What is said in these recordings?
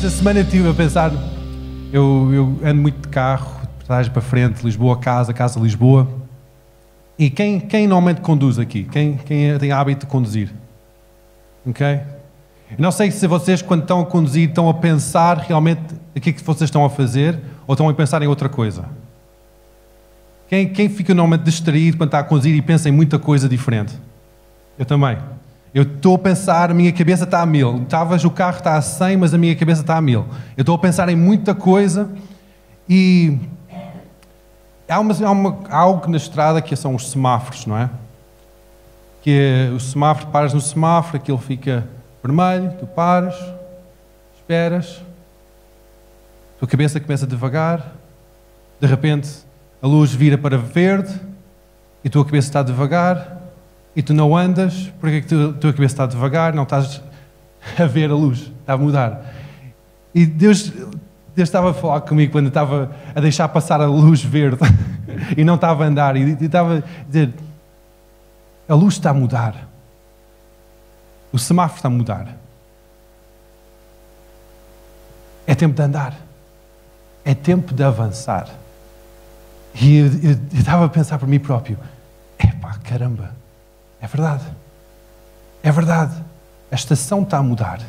esta semana eu estive a pensar, eu ando muito de carro, de trás para frente, Lisboa, casa, Lisboa. E quem normalmente conduz aqui? Quem tem hábito de conduzir? Ok? Não sei se vocês, quando estão a conduzir, estão a pensar realmente o que é que vocês estão a fazer ou estão a pensar em outra coisa. Quem fica normalmente distraído quando está a conduzir e pensa em muita coisa diferente? Eu também. Eu estou a pensar, a minha cabeça está a 1000. O carro está a 100, mas a minha cabeça está a 1000. Eu estou a pensar em muita coisa e há algo na estrada que são os semáforos, não é? Que o semáforo, paras no semáforo, aquilo fica vermelho, tu paras, esperas, a tua cabeça começa devagar, de repente a luz vira para verde e a tua cabeça está devagar e tu não andas, porque a tua cabeça está devagar, não estás a ver a luz, está a mudar. E Deus estava a falar comigo quando eu estava a deixar passar a luz verde e não estava a andar, e estava a dizer, a luz está a mudar, o semáforo está a mudar, é tempo de andar, é tempo de avançar. E eu estava a pensar para mim próprio, epá, caramba, é verdade, a estação está a mudar,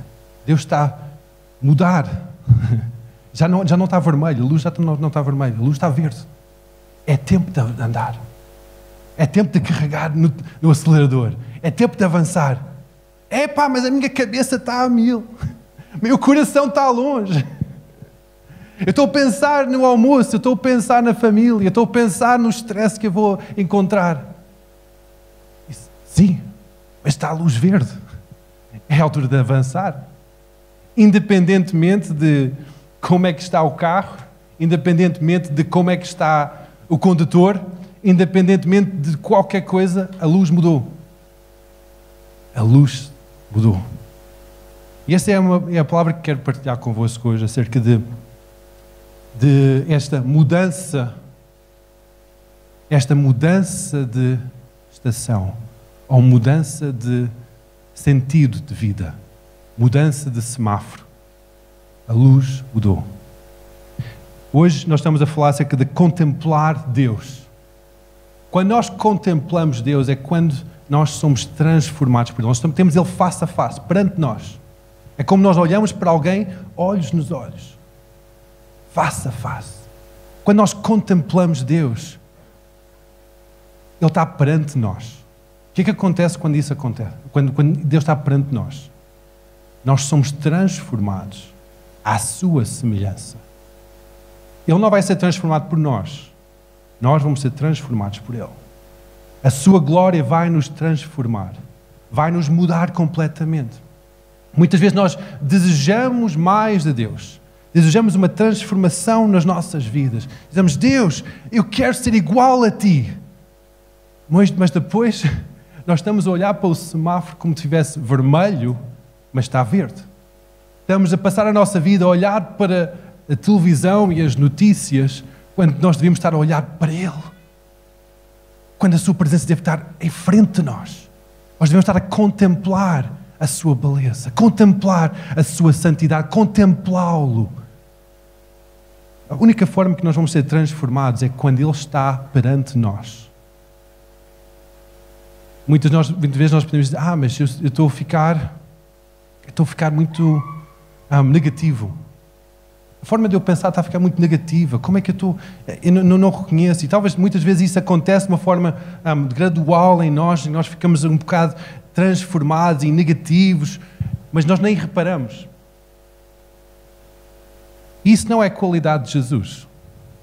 Deus está a mudar. Já não está vermelho, a luz já não está vermelha, a luz está verde. É tempo de andar. É tempo de carregar no acelerador. É tempo de avançar. Epá, mas a minha cabeça está a 1000. Meu coração está longe. Eu estou a pensar no almoço, eu estou a pensar na família, eu estou a pensar no stress que eu vou encontrar. Sim, mas está a luz verde. É a altura de avançar. Independentemente de como é que está o carro, independentemente de como é que está o condutor, independentemente de qualquer coisa, a luz mudou. A luz mudou. E essa é a palavra que quero partilhar convosco hoje, acerca de esta mudança de estação, ou mudança de sentido de vida, mudança de semáforo. A luz mudou. Hoje nós estamos a falar acerca de contemplar Deus. Quando nós contemplamos Deus é quando nós somos transformados por Ele. Nós temos Ele face a face, perante nós. É como nós olhamos para alguém, olhos nos olhos, face a face. Quando nós contemplamos Deus, Ele está perante nós. O que é que acontece quando isso acontece? Quando Deus está perante nós? Nós somos transformados à sua semelhança. Ele não vai ser transformado por nós. Nós vamos ser transformados por Ele. A sua glória vai nos transformar. Vai nos mudar completamente. Muitas vezes nós desejamos mais de Deus. Desejamos uma transformação nas nossas vidas. Dizemos, Deus, eu quero ser igual a Ti. Mas depois nós estamos a olhar para o semáforo como se estivesse vermelho, mas está verde. Estamos a passar a nossa vida a olhar para a televisão e as notícias, quando nós devíamos estar a olhar para Ele. Quando a sua presença deve estar em frente de nós. Nós devemos estar a contemplar a sua beleza, contemplar a sua santidade, contemplá-lo. A única forma que nós vamos ser transformados é quando Ele está perante nós. Muitas vezes nós podemos dizer, mas eu estou a ficar muito negativo. A forma de eu pensar está a ficar muito negativa. Como é que eu não reconheço? E talvez muitas vezes isso acontece de uma forma gradual em nós, e nós ficamos um bocado transformados e negativos, mas nós nem reparamos. Isso não é qualidade de Jesus.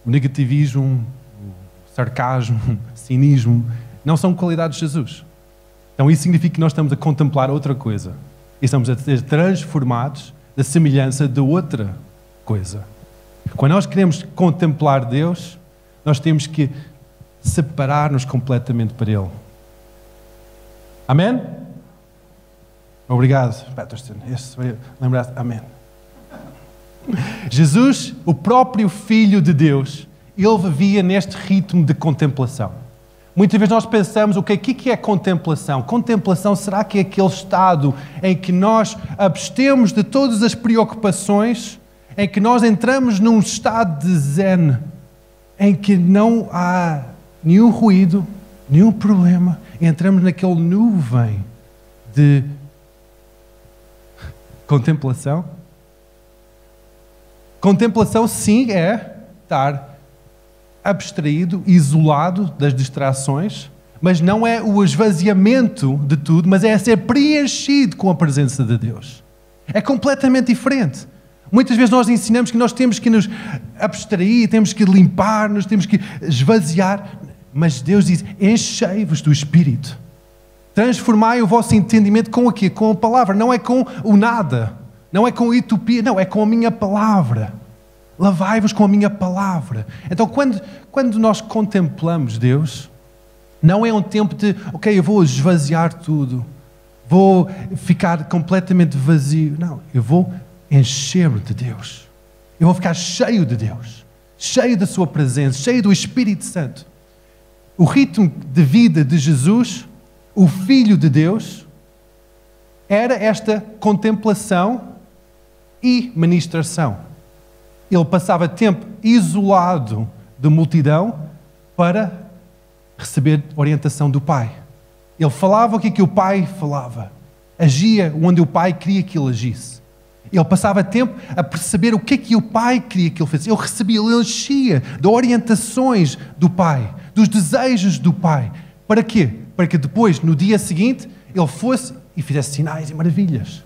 O negativismo, o sarcasmo, o cinismo, não são qualidades de Jesus. Então isso significa que nós estamos a contemplar outra coisa. E estamos a ser transformados da semelhança de outra coisa. Quando nós queremos contemplar Deus, nós temos que separar-nos completamente para Ele. Amém? Obrigado, Patterson. Lembraste? Amém. Jesus, o próprio Filho de Deus, Ele vivia neste ritmo de contemplação. Muitas vezes nós pensamos, o que é contemplação? Contemplação será que é aquele estado em que nós abstemos de todas as preocupações em que nós entramos num estado de zen, em que não há nenhum ruído, nenhum problema. Entramos naquele nuvem de contemplação. Contemplação, sim, é estar abstraído, isolado das distrações, mas não é o esvaziamento de tudo, mas é ser preenchido com a presença de Deus. É completamente diferente. Muitas vezes nós ensinamos que nós temos que nos abstrair, temos que limpar-nos, temos que esvaziar, mas Deus diz, enchei-vos do Espírito. Transformai o vosso entendimento com o quê? Com a palavra, não é com o nada, não é com a utopia, não, é com a minha palavra. Lavai-vos com a minha palavra. Então, quando nós contemplamos Deus, não é um tempo de, ok, eu vou esvaziar tudo, vou ficar completamente vazio. Não, eu vou encher-me de Deus. Eu vou ficar cheio de Deus, cheio da sua presença, cheio do Espírito Santo. O ritmo de vida de Jesus, o Filho de Deus, era esta contemplação e ministração. Ele passava tempo isolado da multidão para receber orientação do Pai. Ele falava o que o Pai falava. Agia onde o Pai queria que ele agisse. Ele passava tempo a perceber o que o Pai queria que ele fizesse. Ele recebia, ele enchia de orientações do Pai, dos desejos do Pai. Para quê? Para que depois, no dia seguinte, ele fosse e fizesse sinais e maravilhas.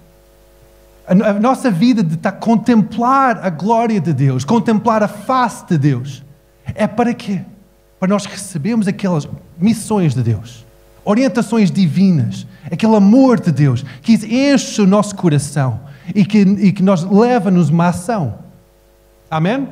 A nossa vida de estar a contemplar a glória de Deus, contemplar a face de Deus, é para quê? Para nós recebermos aquelas missões de Deus, orientações divinas, aquele amor de Deus que enche o nosso coração e que nos leva-nos uma ação. Amém?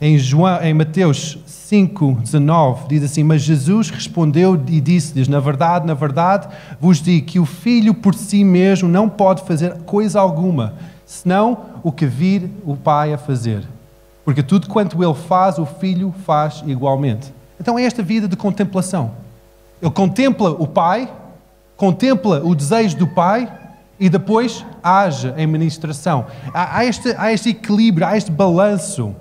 Em Mateus 5:19 diz assim, mas Jesus respondeu e disse-lhes, na verdade, vos digo que o Filho por si mesmo não pode fazer coisa alguma, senão o que vir o Pai a fazer. Porque tudo quanto Ele faz, o Filho faz igualmente. Então é esta vida de contemplação. Ele contempla o Pai, contempla o desejo do Pai e depois age em ministração. Há este equilíbrio, há este balanço.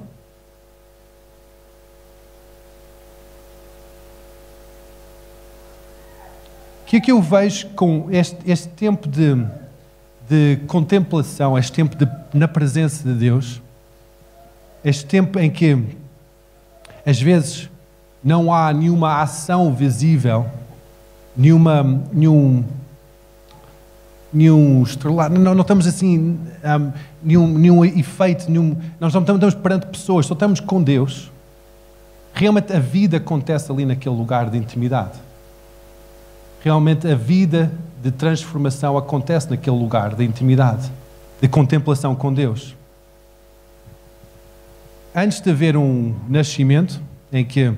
O que é que eu vejo com este tempo de contemplação, este tempo na presença de Deus, este tempo em que, às vezes, não há nenhuma ação visível, nenhum estrelar, não estamos assim, nenhum efeito, nós não estamos perante pessoas, só estamos com Deus. Realmente a vida acontece ali naquele lugar de intimidade. Realmente a vida de transformação acontece naquele lugar de intimidade, de contemplação com Deus. Antes de haver um nascimento, em que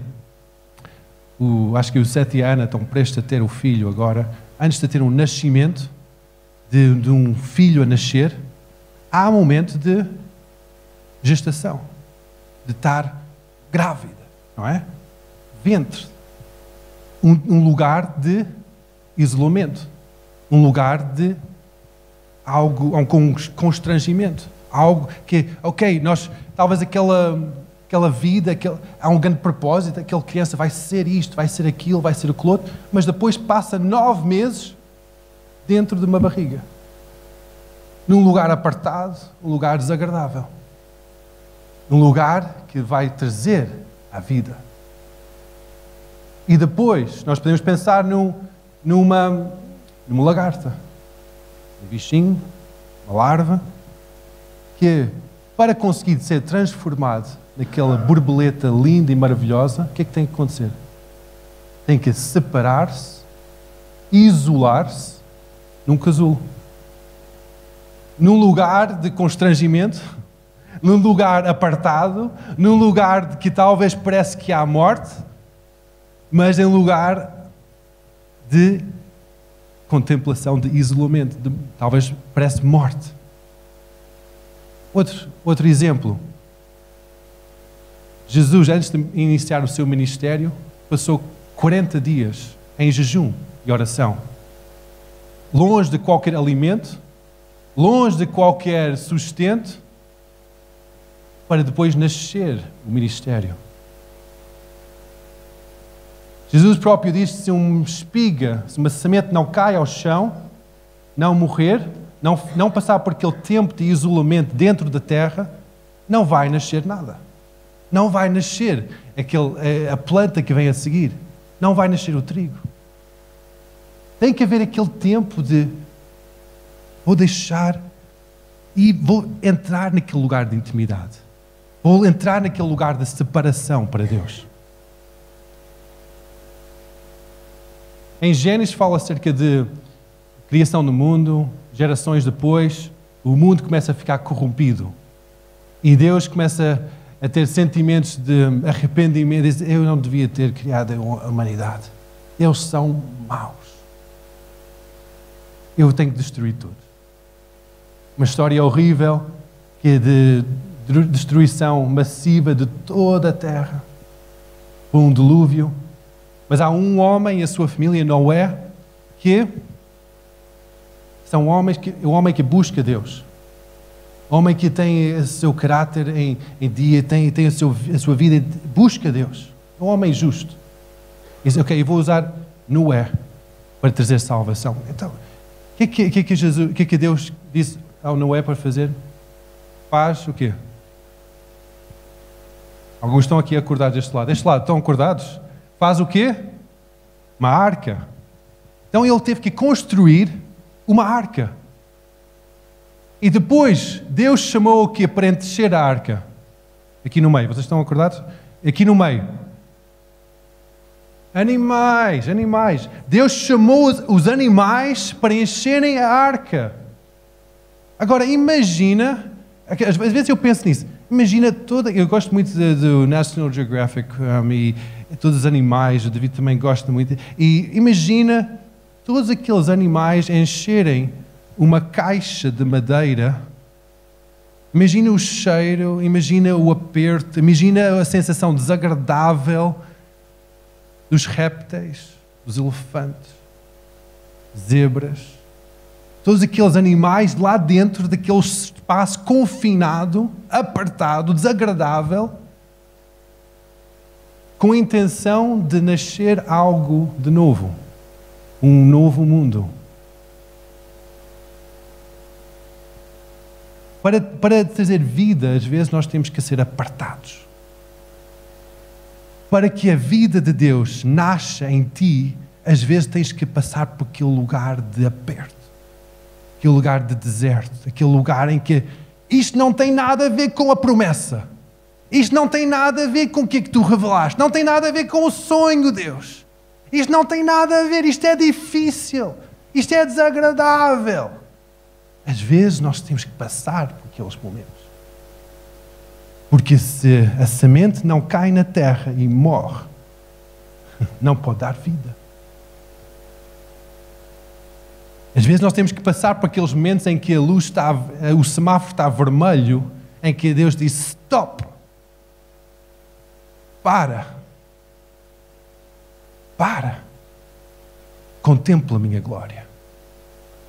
acho que o Seth e a Ana estão prestes a ter o filho agora, antes de ter um nascimento, de um filho a nascer, há um momento de gestação, de estar grávida, não é? Ventre. Um lugar de isolamento, um lugar de algo, um constrangimento, algo que, ok, nós, talvez aquela vida, há um grande propósito, aquela criança vai ser isto, vai ser aquilo, vai ser aquilo outro, mas depois passa 9 meses dentro de uma barriga, num lugar apartado, um lugar desagradável, um lugar que vai trazer a vida. E depois nós podemos pensar numa lagarta, um bichinho, uma larva, que para conseguir ser transformado naquela borboleta linda e maravilhosa, o que é que tem que acontecer? Tem que separar-se, isolar-se num casulo, num lugar de constrangimento, num lugar apartado, num lugar que talvez parece que há morte, mas em lugar de contemplação, de isolamento, talvez parece morte. Outro exemplo. Jesus, antes de iniciar o seu ministério, passou 40 dias em jejum e oração. Longe de qualquer alimento, longe de qualquer sustento, para depois nascer o ministério. Jesus próprio diz que se uma espiga, se uma semente não cai ao chão, não morrer, não passar por aquele tempo de isolamento dentro da terra, não vai nascer nada. Não vai nascer a planta que vem a seguir. Não vai nascer o trigo. Tem que haver aquele tempo de vou deixar e vou entrar naquele lugar de intimidade. Vou entrar naquele lugar de separação para Deus. Em Gênesis fala acerca de criação do mundo, gerações depois, o mundo começa a ficar corrompido. E Deus começa a ter sentimentos de arrependimento. Diz, eu não devia ter criado a humanidade. Eles são maus. Eu tenho que destruir tudo. Uma história horrível, que é de destruição massiva de toda a terra, por um dilúvio. Mas há um homem e a sua família, Noé, que são o homem que busca Deus. O homem que tem o seu caráter em dia, tem a sua vida, busca Deus. Um homem justo. Diz, ok, eu vou usar Noé para trazer salvação. Então, o que Deus disse ao Noé para fazer? Faz o quê? Alguns estão aqui acordados deste lado. Deste lado, estão acordados? Faz o quê? Uma arca. Então ele teve que construir uma arca. E depois, Deus chamou o quê para encher a arca? Aqui no meio. Vocês estão acordados? Aqui no meio. Animais. Deus chamou os animais para encherem a arca. Agora, imagina... Às vezes eu penso nisso. Imagina toda... Eu gosto muito do National Geographic e todos os animais. O David também gosta muito. E imagina todos aqueles animais encherem uma caixa de madeira. Imagina o cheiro, imagina o aperto, imagina a sensação desagradável dos répteis, dos elefantes, zebras. Todos aqueles animais lá dentro daquele espaço confinado, apertado, desagradável, com a intenção de nascer algo de novo, um novo mundo. Para trazer vida, às vezes nós temos que ser apartados. Para que a vida de Deus nasça em ti, às vezes tens que passar por aquele lugar de aperto. Aquele lugar de deserto, aquele lugar em que isto não tem nada a ver com a promessa. Isto não tem nada a ver com o que é que tu revelaste. Não tem nada a ver com o sonho, Deus. Isto não tem nada a ver, isto é difícil. Isto é desagradável. Às vezes nós temos que passar por aqueles momentos. Porque se a semente não cai na terra e morre, não pode dar vida. Às vezes nós temos que passar por aqueles momentos em que a luz está, o semáforo está vermelho, em que Deus diz, stop, para, contempla a minha glória,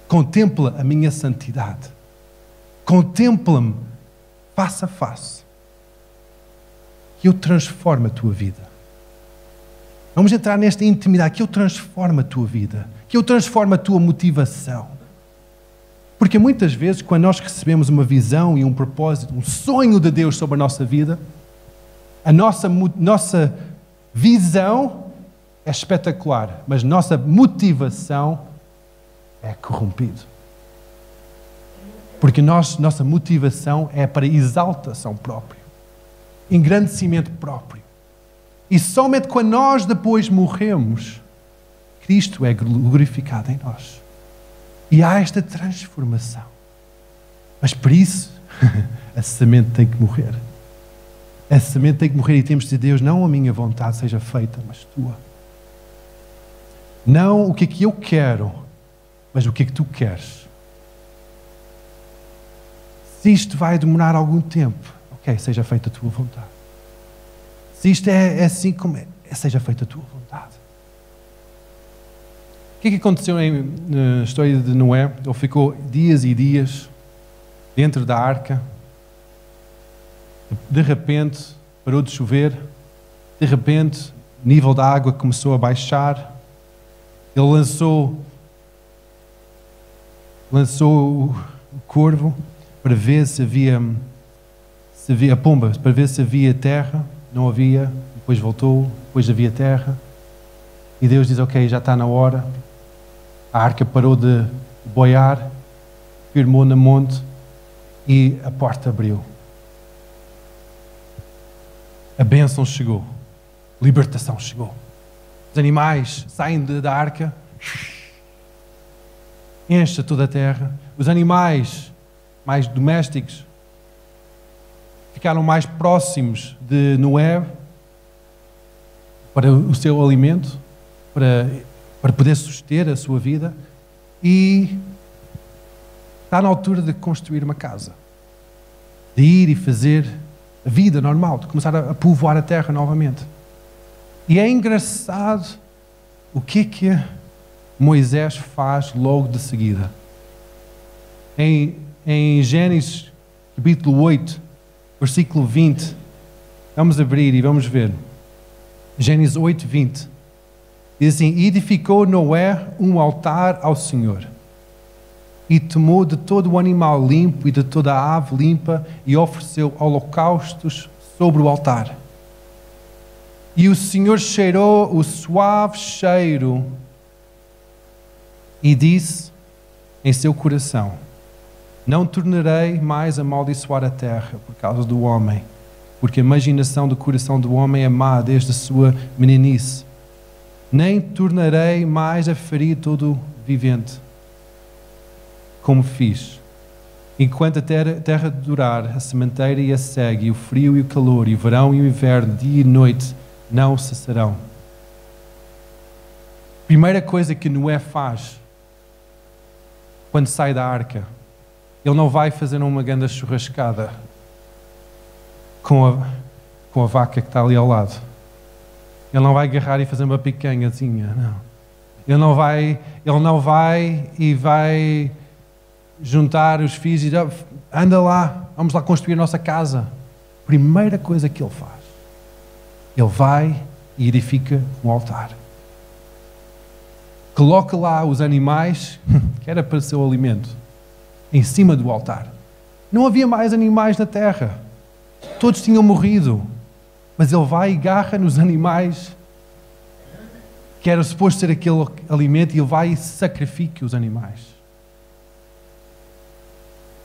contempla a minha santidade, contempla-me face a face, que eu transformo a tua vida. Vamos entrar nesta intimidade, que eu transformo a tua vida, que eu transformo a tua motivação. Porque muitas vezes, quando nós recebemos uma visão e um propósito, um sonho de Deus sobre a nossa vida, a nossa visão é espetacular, mas nossa motivação é corrompida. Porque nossa motivação é para exaltação própria, engrandecimento próprio. E somente quando nós depois morremos, Cristo é glorificado em nós. E há esta transformação. Mas por isso, a semente tem que morrer. A semente tem que morrer e temos de dizer, Deus, não a minha vontade seja feita, mas tua. Não o que é que eu quero, mas o que é que tu queres. Se isto vai demorar algum tempo, ok, seja feita a tua vontade. Se isto é assim como é, seja feita a tua vontade. O que é que aconteceu na história de Noé? Ele ficou dias e dias dentro da arca. De repente, parou de chover. De repente, o nível da água começou a baixar. Ele lançou o corvo para ver se havia pomba, para ver se havia terra. Não havia. Depois voltou, depois havia terra. E Deus diz, ok, já está na hora. A arca parou de boiar, firmou na monte e a porta abriu. A bênção chegou. Libertação chegou. Os animais saem da arca, enche toda a terra. Os animais mais domésticos ficaram mais próximos de Noé para o seu alimento, para poder suster a sua vida, e está na altura de construir uma casa, de ir e fazer a vida normal, de começar a povoar a terra novamente. E é engraçado o que Moisés faz logo de seguida. Em Gênesis capítulo 8, versículo 20, vamos abrir e vamos ver. Gênesis 8, 20. Diz assim: e edificou Noé um altar ao Senhor, e tomou de todo o animal limpo e de toda a ave limpa, e ofereceu holocaustos sobre o altar. E o Senhor cheirou o suave cheiro e disse em seu coração: não tornarei mais a amaldiçoar a terra por causa do homem, porque a imaginação do coração do homem é má desde a sua meninice. Nem tornarei mais a ferir todo vivente, como fiz. Enquanto a terra durar, a sementeira e a segue, e o frio e o calor, e o verão e o inverno, dia e noite, não cessarão. Primeira coisa que Noé faz quando sai da arca, ele não vai fazer uma grande churrascada com a vaca que está ali ao lado. Ele não vai agarrar e fazer uma picanhazinha, não. Ele não vai e vai juntar os filhos e dizer: anda lá, vamos lá construir a nossa casa. Primeira coisa que ele faz, ele vai e edifica um altar. Coloca lá os animais, que era para o seu alimento, em cima do altar. Não havia mais animais na terra. Todos tinham morrido. Mas ele vai e agarra nos animais que era suposto ser aquele alimento, e ele vai e sacrifica os animais.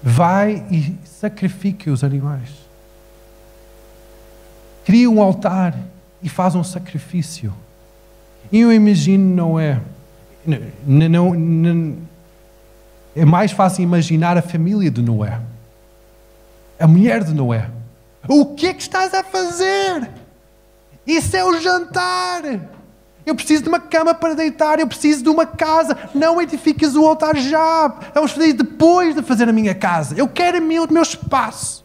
Vai e sacrifica os animais. Cria um altar e faz um sacrifício. E eu imagino Noé. É mais fácil imaginar a família de Noé. A mulher de Noé. O que é que estás a fazer? Isso é o jantar. Eu preciso de uma cama para deitar. Eu preciso de uma casa. Não edifiques o altar já. Vamos fazer isso depois de fazer a minha casa. Eu quero o meu espaço.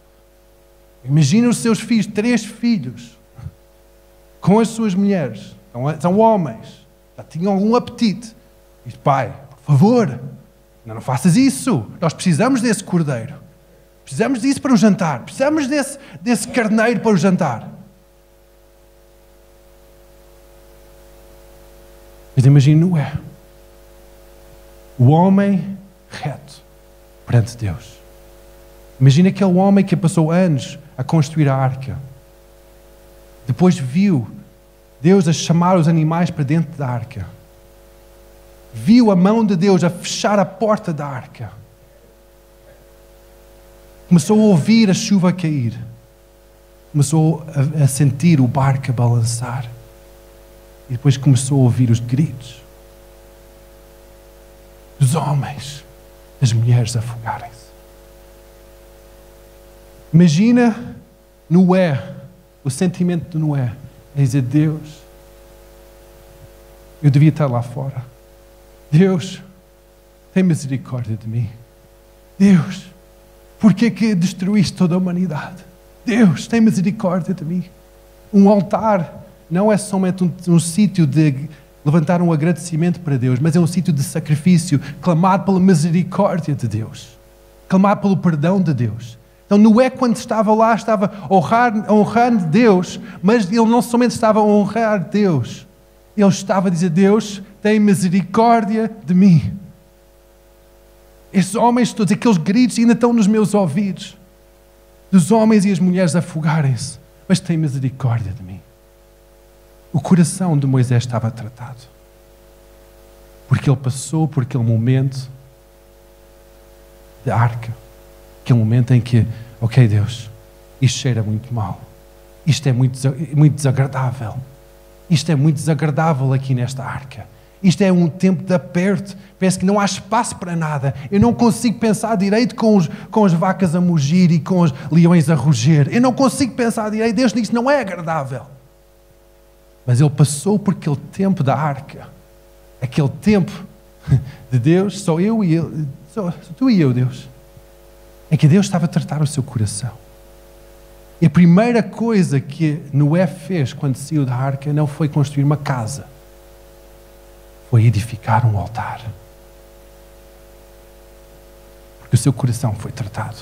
Imagina os seus filhos, 3 filhos, com as suas mulheres. São homens. Já tinham algum apetite. Diz: pai, por favor, não faças isso. Nós precisamos desse cordeiro. Precisamos disso para o jantar. Precisamos desse carneiro para o jantar. Mas imagina Noé, o homem reto perante Deus. Imagina aquele homem que passou anos a construir a arca. Depois viu Deus a chamar os animais para dentro da arca. Viu a mão de Deus a fechar a porta da arca. Começou a ouvir a chuva cair. Começou a sentir o barco a balançar. E depois começou a ouvir os gritos dos homens, das mulheres afogarem-se. Imagina Noé, o sentimento de Noé, é dizer: Deus, eu devia estar lá fora. Deus, tem misericórdia de mim. Deus, por que destruíste toda a humanidade? Deus, tem misericórdia de mim. Um altar não é somente um sítio de levantar um agradecimento para Deus, mas é um sítio de sacrifício, clamar pela misericórdia de Deus. clamar pelo perdão de Deus. Então Noé, quando estava lá, estava honrando Deus, mas ele não somente estava a honrar Deus, ele estava a dizer: Deus, tem misericórdia de mim. Esses homens todos, aqueles gritos ainda estão nos meus ouvidos, dos homens e as mulheres afogarem-se, mas tem misericórdia de mim. O coração de Moisés estava tratado, porque ele passou por aquele momento de arca, aquele momento em que, ok Deus, isto cheira muito mal, isto é muito desagradável, isto é muito desagradável aqui nesta arca, isto é um tempo de aperto, parece que não há espaço para nada, eu não consigo pensar direito com as vacas a mugir e com os leões a ruger, eu não consigo pensar direito, Deus diz que não é agradável. Mas ele passou por aquele tempo da arca, aquele tempo de Deus, só eu e ele, só tu e eu, Deus, em que Deus estava a tratar o seu coração. E a primeira coisa que Noé fez quando saiu da arca não foi construir uma casa, foi edificar um altar. Porque o seu coração foi tratado.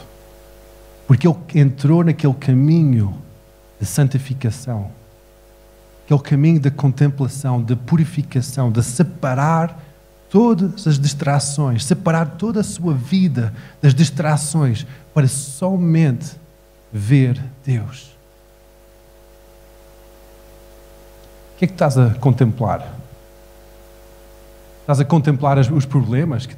Porque ele entrou naquele caminho de santificação, aquele caminho de contemplação, de purificação, de separar todas as distrações, separar toda a sua vida das distrações para somente ver Deus. O que é que estás a contemplar? Estás a contemplar os problemas que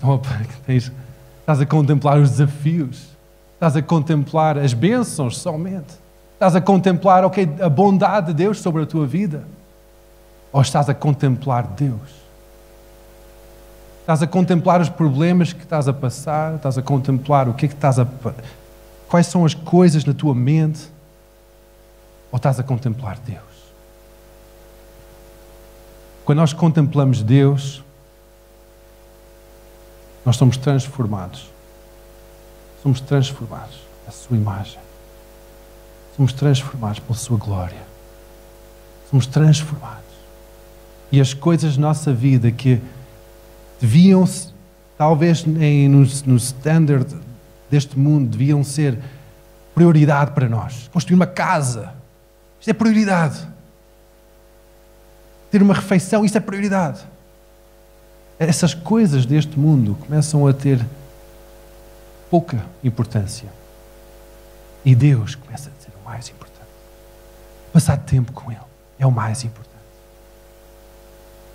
tens? Estás a contemplar os desafios? Estás a contemplar as bênçãos somente? Estás a contemplar, a bondade de Deus sobre a tua vida? Ou estás a contemplar Deus? Estás a contemplar os problemas que estás a passar? Estás a contemplar o que é que quais são as coisas na tua mente? Ou estás a contemplar Deus? Quando nós contemplamos Deus, nós somos transformados. Somos transformados à sua imagem. Somos transformados pela sua glória. Somos transformados. E as coisas da nossa vida que deviam, talvez no standard deste mundo, deviam ser prioridade para nós. Construir uma casa, isto é prioridade. Ter uma refeição, isto é prioridade. Essas coisas deste mundo começam a ter pouca importância. E Deus começa a ser o mais importante. Passar tempo com Ele é o mais importante.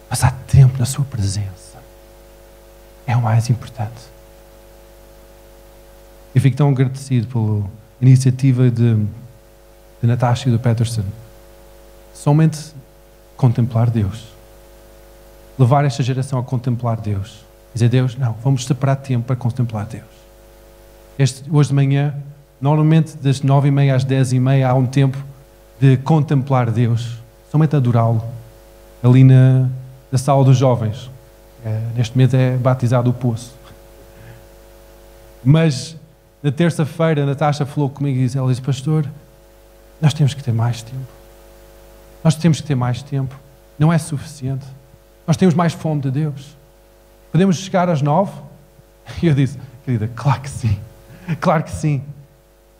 Passar tempo na sua presença é o mais importante. Eu fico tão agradecido pela iniciativa de Natasha e do Peterson. Somente contemplar Deus. Levar esta geração a contemplar Deus. Dizer: Deus, não, vamos separar tempo para contemplar Deus. Hoje de manhã, normalmente das 9h30 às 10h30 há um tempo de contemplar Deus, somente adorá-lo, ali na sala dos jovens. Neste momento é batizado o poço. Mas na terça-feira a Natasha falou comigo e ela disse: pastor, nós temos que ter mais tempo. Nós temos que ter mais tempo. Não é suficiente. Nós temos mais fome de Deus. Podemos chegar às 9? E eu disse: querida, claro que sim. Claro que sim.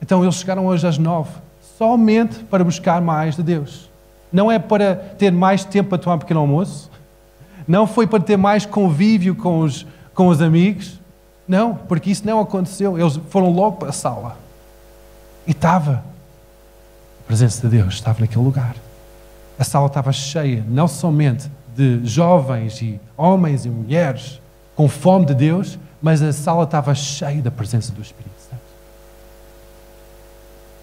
Então eles chegaram hoje às 9, somente para buscar mais de Deus. Não é para ter mais tempo para tomar um pequeno almoço. Não foi para ter mais convívio com os amigos. Não, porque isso não aconteceu. Eles foram logo para a sala. E estava a presença de Deus, estava naquele lugar. A sala estava cheia, não somente de jovens e homens e mulheres com fome de Deus, mas a sala estava cheia da presença do Espírito Santo.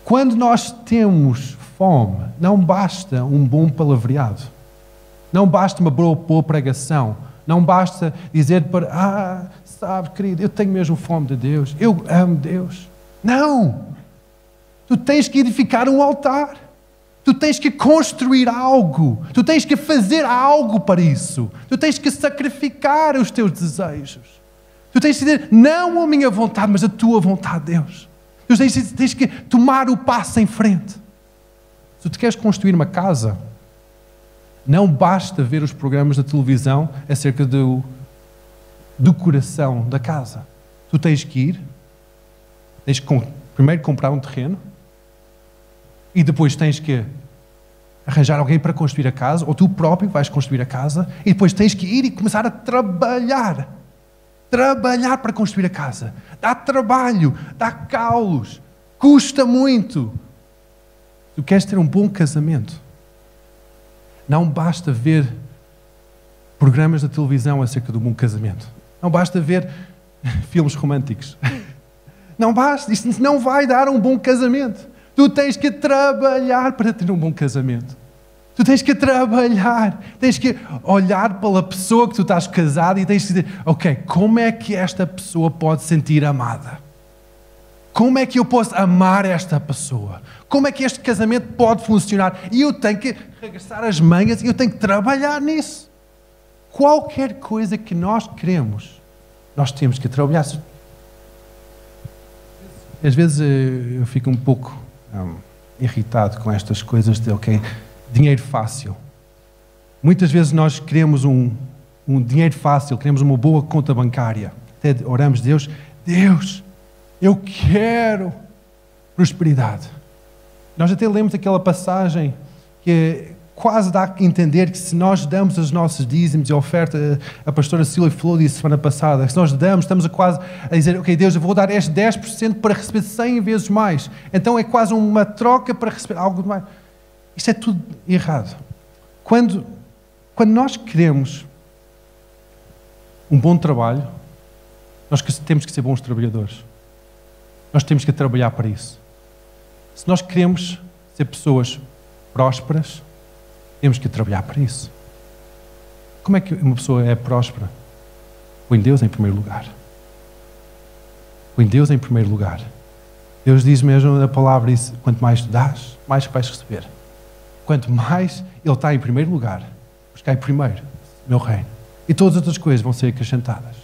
Quando nós temos fome, não basta um bom palavreado, não basta uma boa pregação, não basta dizer para, sabe, querido, eu tenho mesmo fome de Deus, eu amo Deus. Não! Tu tens que edificar um altar. Tu tens que construir algo. Tu tens que fazer algo para isso. Tu tens que sacrificar os teus desejos. Tu tens que dizer, não a minha vontade, mas a tua vontade, Deus. Tu tens que tomar o passo em frente. Se tu queres construir uma casa, não basta ver os programas da televisão acerca do coração da casa. Tu tens que ir Tens que primeiro comprar um terreno e depois tens que arranjar alguém para construir a casa, ou tu próprio vais construir a casa, e depois tens que ir e começar a trabalhar. Trabalhar para construir a casa. Dá trabalho, dá caulos, custa muito. Tu queres ter um bom casamento. Não basta ver programas de televisão acerca de um bom casamento. Não basta ver filmes românticos. Não basta, isso não vai dar um bom casamento. Tu tens que trabalhar para ter um bom casamento. Tu tens que trabalhar, tens que olhar pela pessoa que tu estás casado e tens que dizer, ok, como é que esta pessoa pode se sentir amada? Como é que eu posso amar esta pessoa? Como é que este casamento pode funcionar? E eu tenho que regressar às manhas e eu tenho que trabalhar nisso. Qualquer coisa que nós queremos, nós temos que trabalhar. Às vezes eu fico um pouco irritado com estas coisas de, ok, dinheiro fácil. Muitas vezes nós queremos um dinheiro fácil, queremos uma boa conta bancária. Até oramos a Deus, Deus, eu quero prosperidade. Nós até lemos aquela passagem que quase dá a entender que se nós damos os nossos dízimos e a oferta, a pastora Sília falou disso semana passada, se nós damos, estamos quase a dizer, ok, Deus, eu vou dar este 10% para receber 100 vezes mais. Então é quase uma troca para receber algo mais. Isto é tudo errado. Quando nós queremos um bom trabalho, nós temos que ser bons trabalhadores. Nós temos que trabalhar para isso. Se nós queremos ser pessoas prósperas, temos que trabalhar para isso. Como é que uma pessoa é próspera? Põe Deus em primeiro lugar. Põe Deus em primeiro lugar. Deus diz mesmo na palavra isso, quanto mais tu dás, mais vais receber. Quanto mais Ele está em primeiro lugar, buscai primeiro o meu reino. E todas as outras coisas vão ser acrescentadas.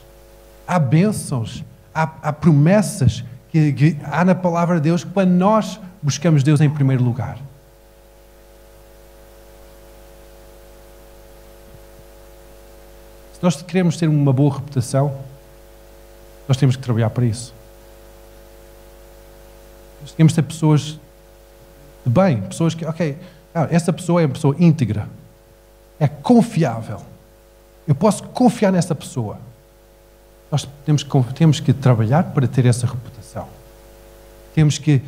Há bênçãos, há promessas que há na palavra de Deus quando nós buscamos Deus em primeiro lugar. Se nós queremos ter uma boa reputação, nós temos que trabalhar para isso. Nós temos que ter pessoas de bem, pessoas que, ok, essa pessoa é uma pessoa íntegra, é confiável. Eu posso confiar nessa pessoa. Nós temos que trabalhar para ter essa reputação. Temos que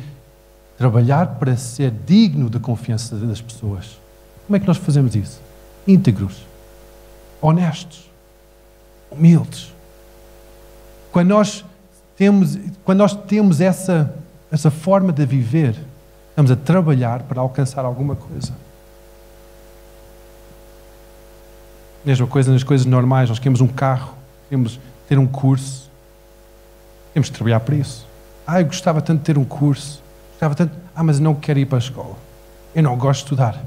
trabalhar para ser digno da confiança das pessoas. Como é que nós fazemos isso? Íntegros, honestos, humildes. Quando nós temos essa forma de viver, estamos a trabalhar para alcançar alguma coisa. Mesma coisa nas coisas normais. Nós queremos um carro, queremos ter um curso. Temos que trabalhar para isso. Eu gostava tanto de ter um curso. Gostava tanto... mas eu não quero ir para a escola. Eu não gosto de estudar.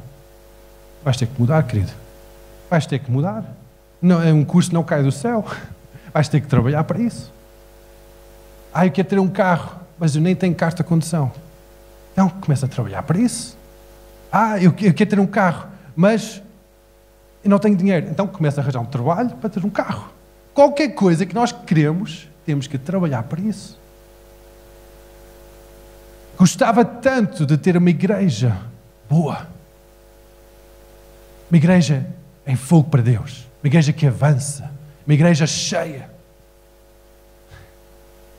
Vais ter que mudar, querido. Vais ter que mudar. Não, um curso não cai do céu. Vais ter que trabalhar para isso. Eu quero ter um carro, mas eu nem tenho carta de condução. Então, começa a trabalhar para isso. Eu quero ter um carro, mas eu não tenho dinheiro. Então, começa a arranjar um trabalho para ter um carro. Qualquer coisa que nós queremos, temos que trabalhar para isso. Gostava tanto de ter uma igreja boa. Uma igreja em fogo para Deus. Uma igreja que avança. Uma igreja cheia.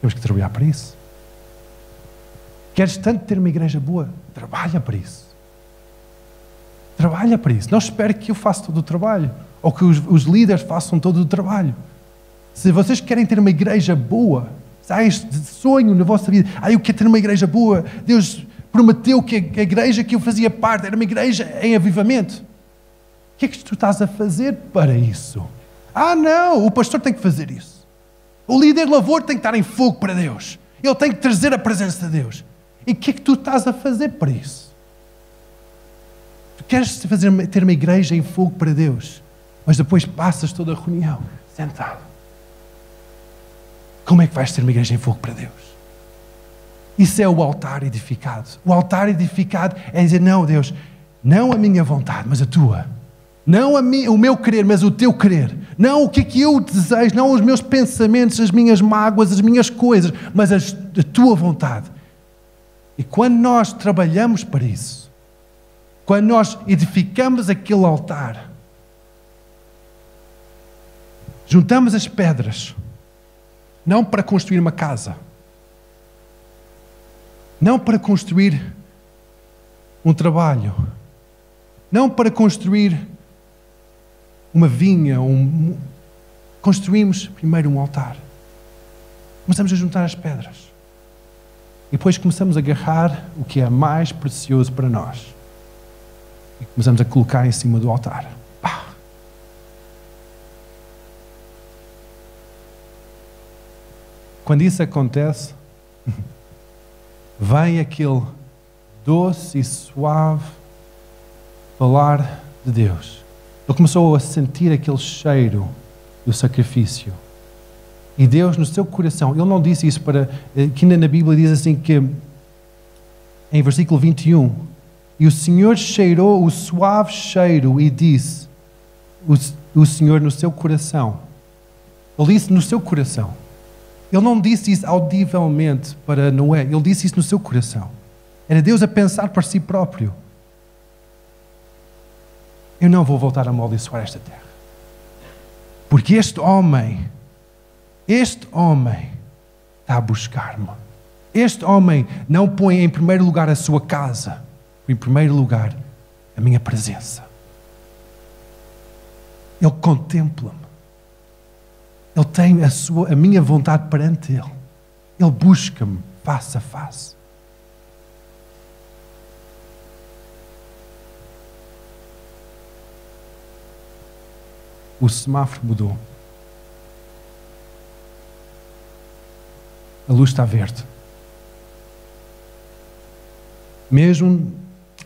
Temos que trabalhar para isso. Queres tanto ter uma igreja boa? Trabalha para isso. Trabalha para isso. Não espere que eu faça todo o trabalho. Ou que os líderes façam todo o trabalho. Se vocês querem ter uma igreja boa, se há este sonho na vossa vida, eu quero ter uma igreja boa, Deus prometeu que a igreja que eu fazia parte era uma igreja em avivamento. O que é que tu estás a fazer para isso? Não, o pastor tem que fazer isso. O líder de louvor tem que estar em fogo para Deus. Ele tem que trazer a presença de Deus. E o que é que tu estás a fazer para isso? Tu queres ter uma igreja em fogo para Deus, mas depois passas toda a reunião sentado. Como é que vais ter uma igreja em fogo para Deus? Isso é o altar edificado. O altar edificado é dizer, não, Deus, não a minha vontade, mas a tua. Não o meu querer, mas o teu querer. Não o que é que eu desejo, não os meus pensamentos, as minhas mágoas, as minhas coisas, mas a tua vontade. E quando nós trabalhamos para isso, quando nós edificamos aquele altar, juntamos as pedras, não para construir uma casa, não para construir um trabalho, não para construir uma vinha, construímos primeiro um altar. Começamos a juntar as pedras. E depois começamos a agarrar o que é mais precioso para nós. E começamos a colocar em cima do altar. Pá! Quando isso acontece, vem aquele doce e suave falar de Deus. Ele começou a sentir aquele cheiro do sacrifício. E Deus, no seu coração, Ele não disse isso para... Aqui na Bíblia diz assim que, em versículo 21, e o Senhor cheirou o suave cheiro e disse, o Senhor no seu coração. Ele disse no seu coração. Ele não disse isso audivelmente para Noé. Ele disse isso no seu coração. Era Deus a pensar para si próprio. Eu não vou voltar a amaldiçoar esta terra. Porque este homem está a buscar-me. Este homem não põe em primeiro lugar a sua casa, em primeiro lugar a minha presença. Ele contempla-me. Ele tem a minha vontade perante Ele. Ele busca-me face a face. O semáforo mudou. A luz está verde. Mesmo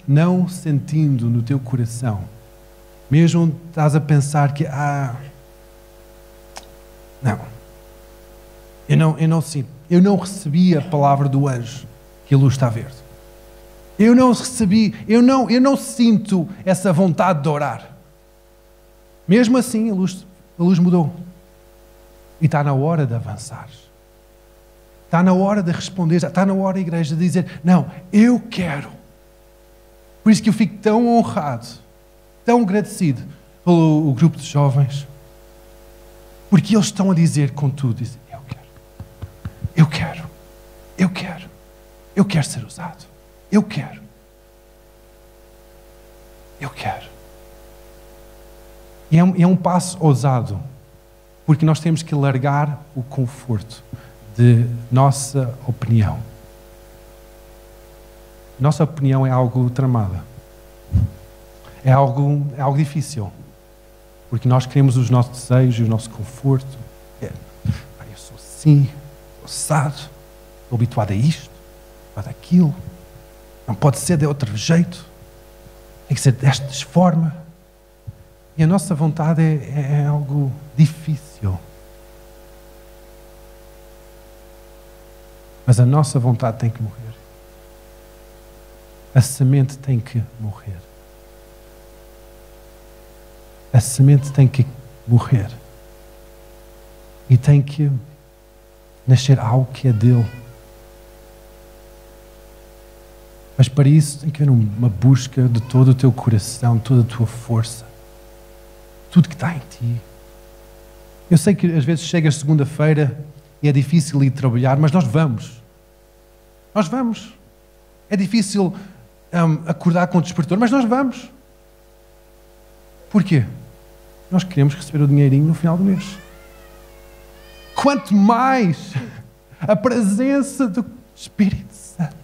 não sentindo no teu coração, mesmo estás a pensar que eu não sinto, eu não recebi a palavra do anjo que a luz está verde. Eu não recebi, eu não sinto essa vontade de orar. Mesmo assim, a luz mudou. E está na hora de avançar. Está na hora de responder. Está na hora, igreja, de dizer, não, eu quero. Por isso que eu fico tão honrado, tão agradecido pelo grupo de jovens. Porque eles estão a dizer com tudo, dizem, eu quero ser usado. Eu quero. E é um passo ousado, porque nós temos que largar o conforto de nossa opinião. Nossa opinião é algo tramada. É algo difícil. Porque nós queremos os nossos desejos, o nosso conforto. Eu sou assim, sou assado, estou habituado a isto, habituado a aquilo. Não pode ser de outro jeito. Tem que ser desta forma. E a nossa vontade é algo difícil. Mas a nossa vontade tem que morrer. A semente tem que morrer. A semente tem que morrer. E tem que nascer algo que é dele. Mas para isso tem que haver uma busca de todo o teu coração, toda a tua força. Tudo que está em ti. Eu sei que às vezes chega segunda-feira e é difícil ir trabalhar, mas nós vamos. Nós vamos. É difícil acordar com o despertador, mas nós vamos. Porquê? Nós queremos receber o dinheirinho no final do mês. Quanto mais a presença do Espírito Santo,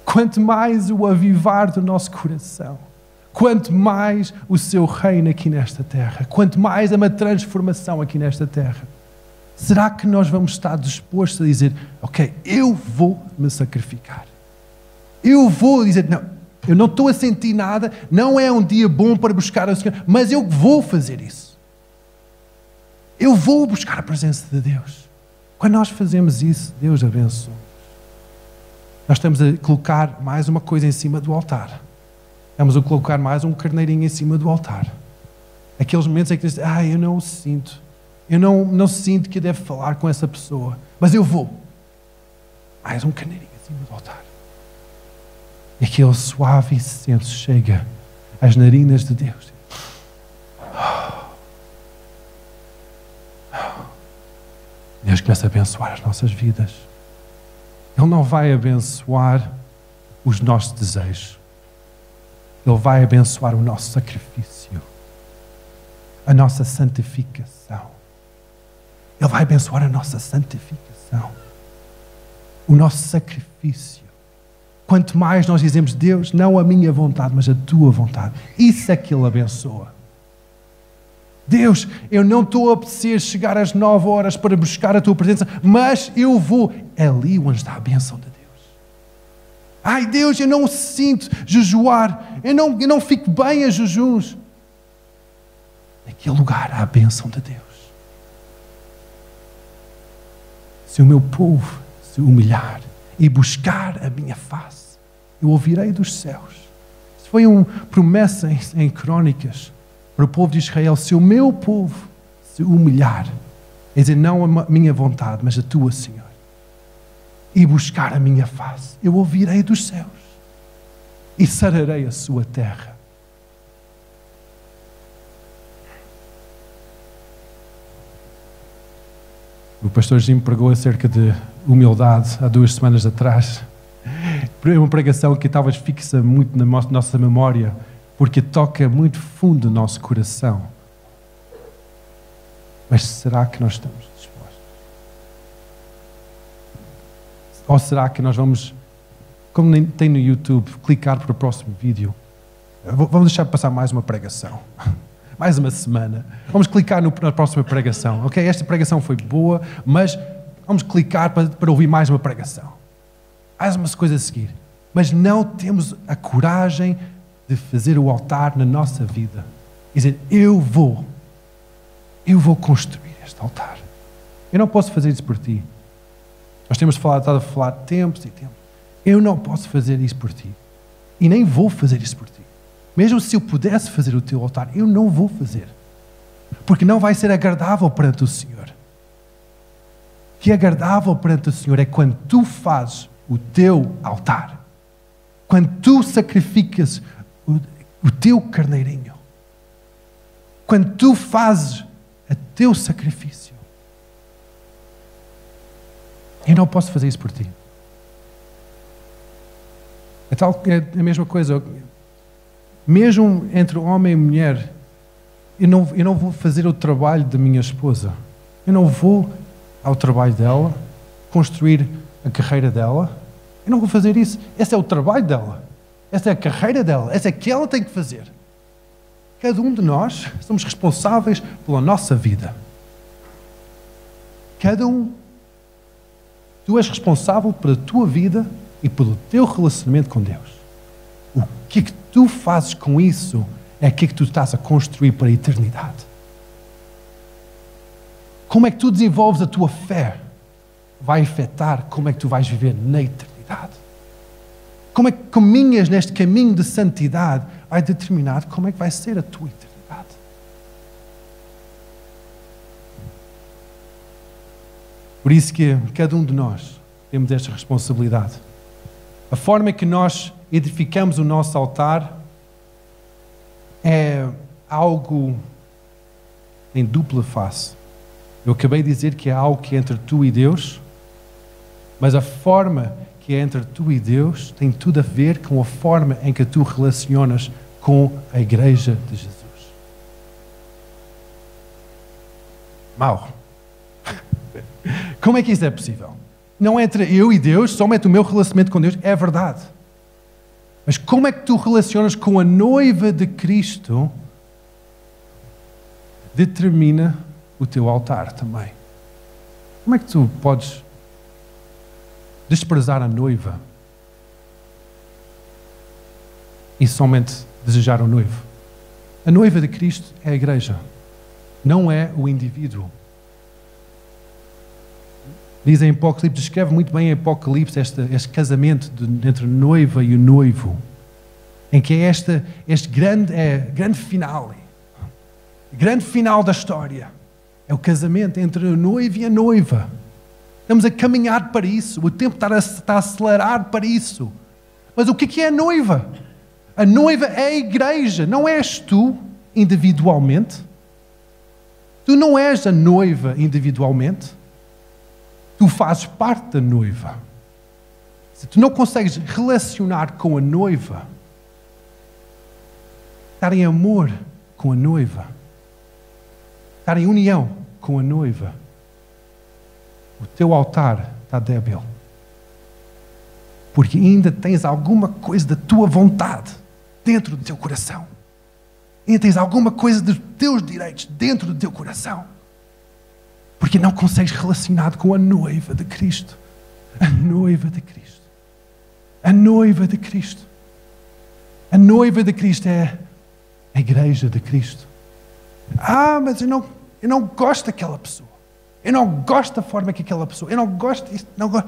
quanto mais o avivar do nosso coração, quanto mais o seu reino aqui nesta terra, quanto mais uma transformação aqui nesta terra, será que nós vamos estar dispostos a dizer, ok, eu vou me sacrificar. Eu vou dizer, não, eu não estou a sentir nada, não é um dia bom para buscar o Senhor, mas eu vou fazer isso. Eu vou buscar a presença de Deus. Quando nós fazemos isso, Deus abençoa. Nós estamos a colocar mais uma coisa em cima do altar. Vamos a colocar mais um carneirinho em cima do altar. Aqueles momentos em que dizes, eu não o sinto. Eu não sinto que eu devo falar com essa pessoa. Mas eu vou. Mais um carneirinho em cima do altar. E aquele suave incenso chega às narinas de Deus. Deus começa a abençoar as nossas vidas. Ele não vai abençoar os nossos desejos. Ele vai abençoar o nosso sacrifício, a nossa santificação. Ele vai abençoar a nossa santificação, o nosso sacrifício. Quanto mais nós dizemos, Deus, não a minha vontade, mas a tua vontade. Isso é que Ele abençoa. Deus, eu não estou a apetecer chegar às 9 horas para buscar a tua presença, mas eu vou. É ali onde está a bênção de Deus. Ai Deus, eu não sinto jejuar, eu não fico bem a jejuns. Naquele lugar há a bênção de Deus. Se o meu povo se humilhar e buscar a minha face, eu ouvirei dos céus. Isso foi uma promessa em Crônicas para o povo de Israel. Se o meu povo se humilhar, é dizer, não a minha vontade, mas a tua, Senhor, e buscar a minha face, eu ouvirei dos céus e sararei a sua terra. O pastor Jim pregou acerca de humildade há 2 semanas atrás. Uma pregação que talvez fixa muito na nossa memória, porque toca muito fundo o nosso coração. Mas será que nós estamos dispostos? Ou será que nós vamos, como tem no YouTube, clicar para o próximo vídeo? Vamos deixar passar mais uma pregação. Mais uma semana. Vamos clicar na próxima pregação. Ok? Esta pregação foi boa, mas vamos clicar para ouvir mais uma pregação. Mais uma coisa a seguir. Mas não temos a coragem de fazer o altar na nossa vida. E dizer, eu vou construir este altar. Eu não posso fazer isso por ti. Nós temos estado a falar tempos e tempos. Eu não posso fazer isso por ti. E nem vou fazer isso por ti. Mesmo se eu pudesse fazer o teu altar, eu não vou fazer. Porque não vai ser agradável perante o Senhor. O que é agradável perante o Senhor é quando tu fazes o teu altar. Quando tu sacrificas o teu carneirinho. Quando tu fazes o teu sacrifício. Eu não posso fazer isso por ti. É a mesma coisa. Mesmo entre homem e mulher, eu não vou fazer o trabalho da minha esposa. Eu não vou ao trabalho dela, construir a carreira dela. Eu não vou fazer isso. Esse é o trabalho dela. Essa é a carreira dela. Essa é que ela tem que fazer. Cada um de nós somos responsáveis pela nossa vida. Cada um. Tu és responsável pela tua vida e pelo teu relacionamento com Deus. O que é que tu fazes com isso é o que é que tu estás a construir para a eternidade. Como é que tu desenvolves a tua fé vai afetar como é que tu vais viver na eternidade. Como é que caminhas neste caminho de santidade vai determinar como é que vai ser a tua eternidade. Por isso que cada um de nós temos esta responsabilidade. A forma que nós edificamos o nosso altar é algo em dupla face. Eu acabei de dizer que é algo que é entre tu e Deus, mas a forma que é entre tu e Deus tem tudo a ver com a forma em que tu relacionas com a Igreja de Jesus. Mau. Como é que isso é possível? Não é entre eu e Deus, somente o meu relacionamento com Deus, é verdade. Mas como é que tu relacionas com a noiva de Cristo determina o teu altar também. Como é que tu podes desprezar a noiva e somente desejar o noivo? A noiva de Cristo é a igreja, não é o indivíduo. Diz em Apocalipse, descreve muito bem em Apocalipse este casamento entre a noiva e o noivo, em que é este grande final. O grande final da história é o casamento entre o noivo e a noiva. Estamos a caminhar para isso. O tempo está a acelerar para isso. Mas o que é a noiva? A noiva é a igreja. Não és tu individualmente. Tu não és a noiva individualmente. Tu fazes parte da noiva. Se tu não consegues relacionar com a noiva, estar em amor com a noiva, estar em união com a noiva, o teu altar está débil. Porque ainda tens alguma coisa da tua vontade dentro do teu coração. Ainda tens alguma coisa dos teus direitos dentro do teu coração. Porque não consegues relacionar com a noiva de Cristo. A noiva de Cristo. A noiva de Cristo. A noiva de Cristo é a igreja de Cristo. Mas eu não gosto daquela pessoa. Eu não gosto da forma que aquela pessoa... Eu não gosto disto. Não gosto.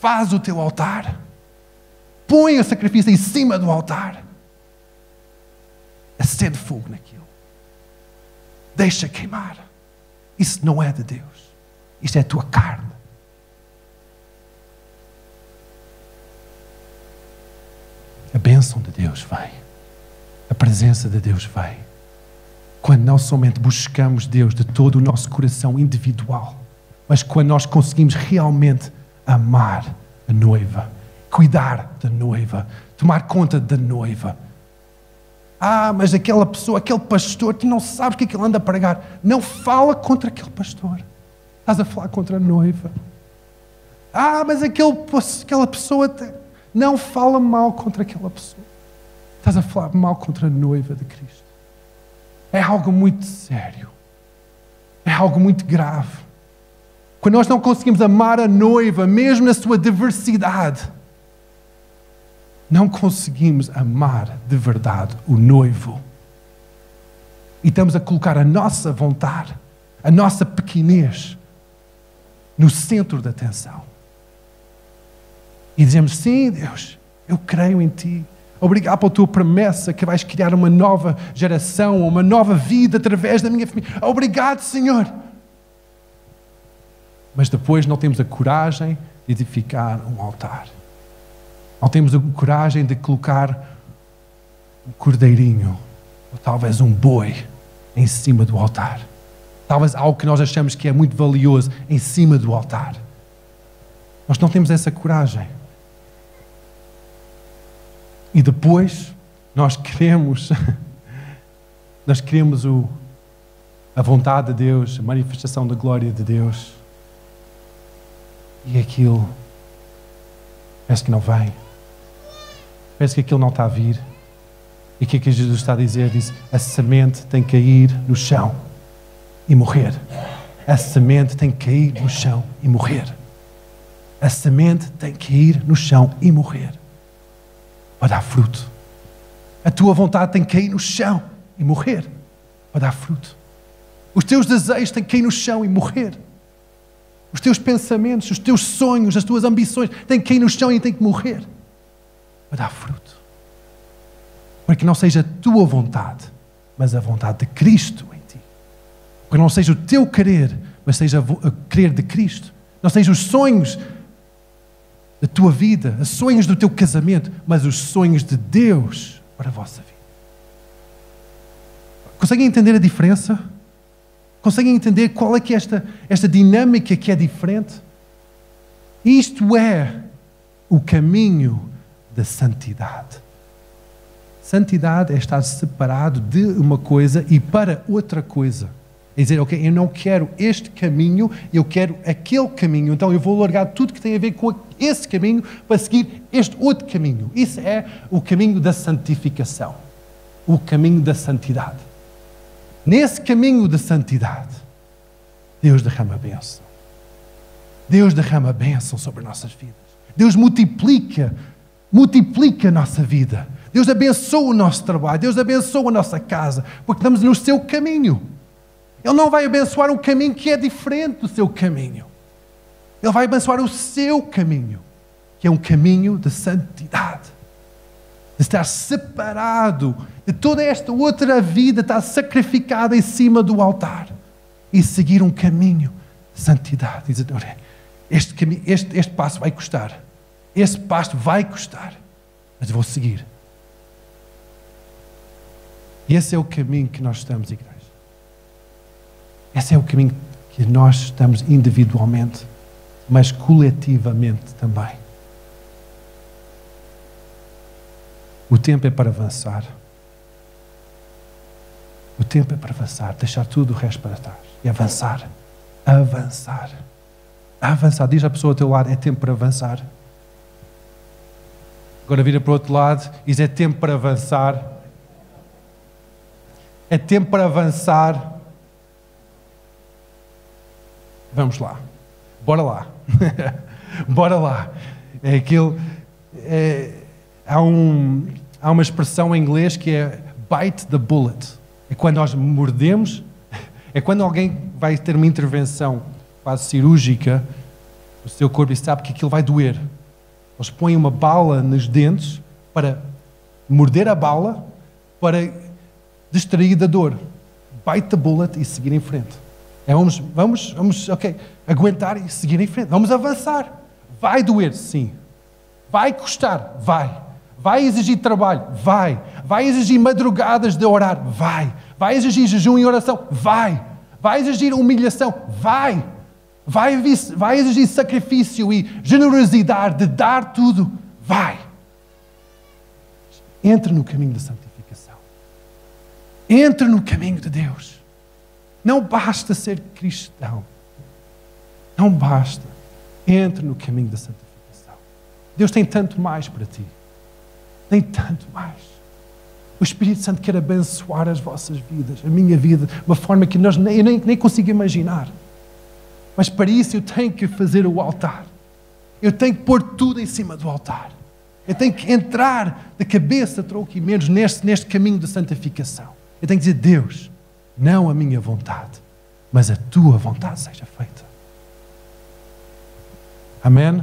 Faz o teu altar. Põe o sacrifício em cima do altar. Acende fogo naquilo. Deixa queimar. Isso não é de Deus. Isto é a tua carne. A bênção de Deus vem. A presença de Deus vem. Quando não somente buscamos Deus de todo o nosso coração individual, mas quando nós conseguimos realmente amar a noiva, cuidar da noiva, tomar conta da noiva. Mas aquela pessoa, aquele pastor, tu não sabes o que é que ele anda a pregar. Não fala contra aquele pastor. Estás a falar contra a noiva. Mas aquela pessoa... Não fala mal contra aquela pessoa. Estás a falar mal contra a noiva de Cristo. É algo muito sério. É algo muito grave. Quando nós não conseguimos amar a noiva, mesmo na sua diversidade, não conseguimos amar de verdade o noivo. E estamos a colocar a nossa vontade, a nossa pequenez, no centro da atenção. E dizemos, sim, Deus, eu creio em Ti. Obrigado pela Tua promessa que vais criar uma nova geração, uma nova vida através da minha família. Obrigado, Senhor. Mas depois não temos a coragem de edificar um altar. Não temos a coragem de colocar um cordeirinho, ou talvez um boi, em cima do altar. Talvez algo que nós achamos que é muito valioso em cima do altar. Nós não temos essa coragem. E depois nós queremos a vontade de Deus, a manifestação da glória de Deus. E aquilo parece que não vem. Parece que aquilo não está a vir. E o que é que Jesus está a dizer? Diz, a semente tem que cair no chão e morrer. A semente tem que cair no chão e morrer. A semente tem que cair no chão e morrer. Para dar fruto. A tua vontade tem que cair no chão e morrer. Para dar fruto. Os teus desejos têm que cair no chão e morrer. Os teus pensamentos, os teus sonhos, as tuas ambições têm que cair no chão e têm que morrer. Para dar fruto. Para que não seja a tua vontade, mas a vontade de Cristo em ti. Para que não seja o teu querer, mas seja o querer de Cristo. Não seja os sonhos da tua vida, os sonhos do teu casamento, mas os sonhos de Deus para a vossa vida. Conseguem entender a diferença? Conseguem entender qual é que é esta dinâmica que é diferente? Isto é o caminho da santidade. Santidade é estar separado de uma coisa e para outra coisa. É dizer, ok, eu não quero este caminho, eu quero aquele caminho. Então eu vou largar tudo que tem a ver com esse caminho para seguir este outro caminho. Isso é o caminho da santificação. O caminho da santidade. Nesse caminho da santidade, Deus derrama a bênção. Deus derrama a bênção sobre nossas vidas. Deus multiplica a nossa vida. Deus abençoa o nosso trabalho. Deus abençoa a nossa casa, porque estamos no seu caminho. Ele não vai abençoar um caminho que é diferente do seu caminho. Ele vai abençoar o seu caminho, que é um caminho de santidade. de estar separado de toda esta outra vida, estar sacrificada em cima do altar e seguir um caminho de santidade. Dizer, este passo vai custar, este passo vai custar, mas vou seguir. E esse é o caminho que nós estamos, igreja. Esse é o caminho que nós estamos individualmente, mas coletivamente também. O tempo é para avançar. O tempo é para avançar, deixar tudo o resto para trás e avançar. Avançar. Avançar. Diz à pessoa ao teu lado, é tempo para avançar. Agora vira para o outro lado e diz, é tempo para avançar. É tempo para avançar. Vamos lá. Bora lá. Bora lá. É aquilo... Há uma expressão em inglês que é bite the bullet. É quando nós mordemos, é quando alguém vai ter uma intervenção quase cirúrgica no seu corpo e sabe que aquilo vai doer. Eles põem uma bala nos dentes para morder a bala, para distrair da dor. Bite the bullet e seguir em frente. Vamos, ok, aguentar e seguir em frente. Vamos avançar. Vai doer, sim. Vai custar, vai. Vai exigir trabalho, vai. Vai exigir madrugadas de orar, vai. Vai exigir jejum e oração, vai. Vai exigir humilhação, vai. Vai exigir sacrifício e generosidade de dar tudo, vai. Entre no caminho da santificação. Entre no caminho de Deus. Não basta ser cristão. Não basta. Entre no caminho da santificação. Deus tem tanto mais para ti. Tem tanto mais. O Espírito Santo quer abençoar as vossas vidas, a minha vida, de uma forma que eu nem consigo imaginar. Mas para isso eu tenho que fazer o altar. Eu tenho que pôr tudo em cima do altar. Eu tenho que entrar de cabeça, tronco e membros neste caminho de santificação. Eu tenho que dizer, Deus, não a minha vontade, mas a tua vontade seja feita. Amém?